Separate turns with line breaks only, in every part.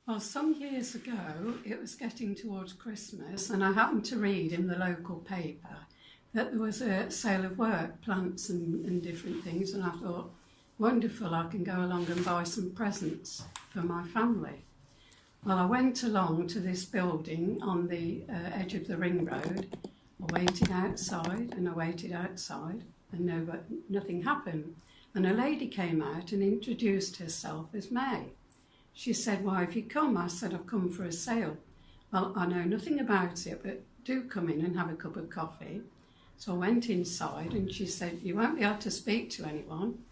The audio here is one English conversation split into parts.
Well, some years ago, it was getting towards Christmas, and I happened to read in the local paper that there was a sale of work, plants and different things, and I thought, wonderful, I can go along and buy some presents for my family. Well, I went along to this building on the edge of the ring road. I waited outside and I waited outside, and nothing happened. And a lady came out and introduced herself as May. She said, "Why have you come?" I said, "I've come for a sale." "Well, I know nothing about it, but do come in and have a cup of coffee." So I went inside and she said, "You won't be able to speak to anyone."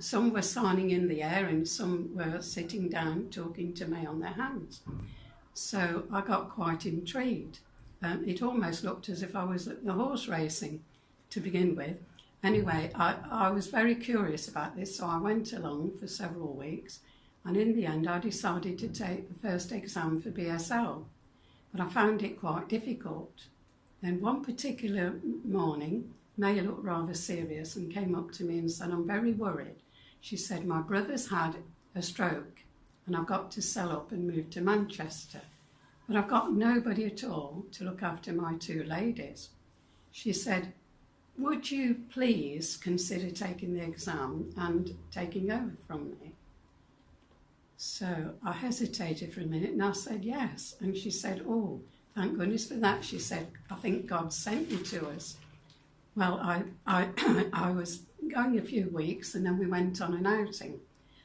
Some were signing in the air and some were sitting down talking to me on their hands. So I got quite intrigued. It almost looked as if I was at the horse racing to begin with. Anyway, I was very curious about this, so I went along for several weeks, and in the end I decided to take the first exam for BSL, but I found it quite difficult. Then one particular morning, May looked rather serious and came up to me and said, "I'm very worried." She said, "My brother's had a stroke and I've got to sell up and move to Manchester, but I've got nobody at all to look after my two ladies." She said, "Would you please consider taking the exam and taking over from me?" So I hesitated for a minute and I said yes. And she said, "Oh, thank goodness for that." She said, "I think God sent you to us." Well, I was going a few weeks and then we went on an outing.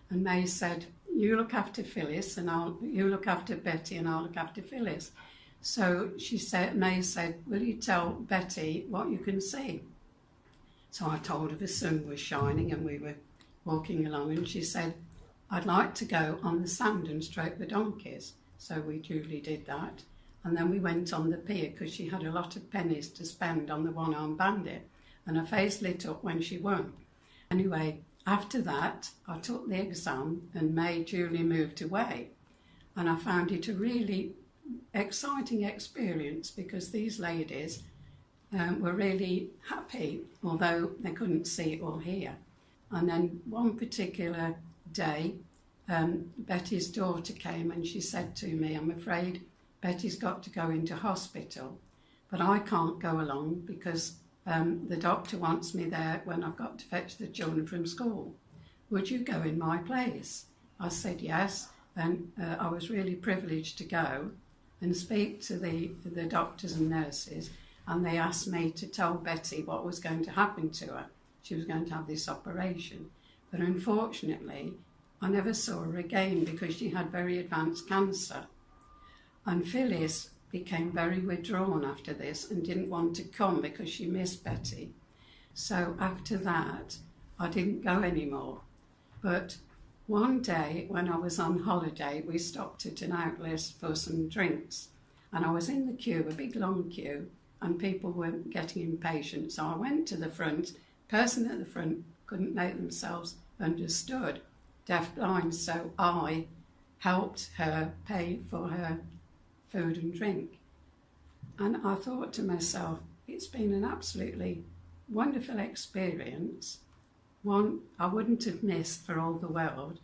And May said, "You look after Phyllis and you look after Betty and I'll look after Phyllis." So May said, "Will you tell Betty what you can see?" So I told her the sun was shining and we were walking along, and she said, "I'd like to go on the sand and stroke the donkeys." So we duly did that. And then we went on the pier because she had a lot of pennies to spend on the one-armed bandit, and her face lit up when she won. Anyway, after that, I took the exam and May duly moved away. And I found it a really exciting experience because these ladies were really happy, although they couldn't see or hear. And then one particular day, Betty's daughter came and she said to me, "I'm afraid Betty's got to go into hospital, but I can't go along because the doctor wants me there when I've got to fetch the children from school. Would you go in my place?" I said yes, and I was really privileged to go and speak to the doctors and nurses, and they asked me to tell Betty what was going to happen to her. She was going to have this operation, but unfortunately I never saw her again because she had very advanced cancer. And Phyllis became very withdrawn after this and didn't want to come because she missed Betty. So after that, I didn't go anymore. But one day when I was on holiday, we stopped at an outlet for some drinks. And I was in the queue, a big long queue, and people were getting impatient. So I went to the front. The person at the front couldn't make themselves understood, deaf-blind, so I helped her pay for her food and drink. And I thought to myself, it's been an absolutely wonderful experience, one I wouldn't have missed for all the world.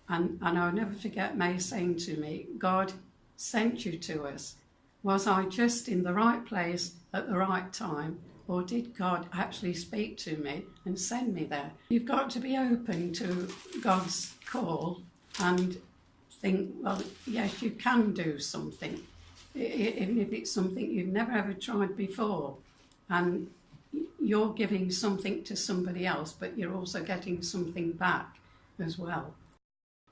And I'll never forget May saying to me, "God sent you to us. Was I just in the right place at the right time, or did God actually speak to me and send me there?" You've got to be open to God's call and think, well, yes, you can do something, even if it's something you've never ever tried before, and you're giving something to somebody else, but you're also getting something back as well.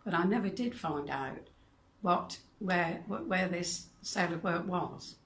But I never did find out where this sale of work was.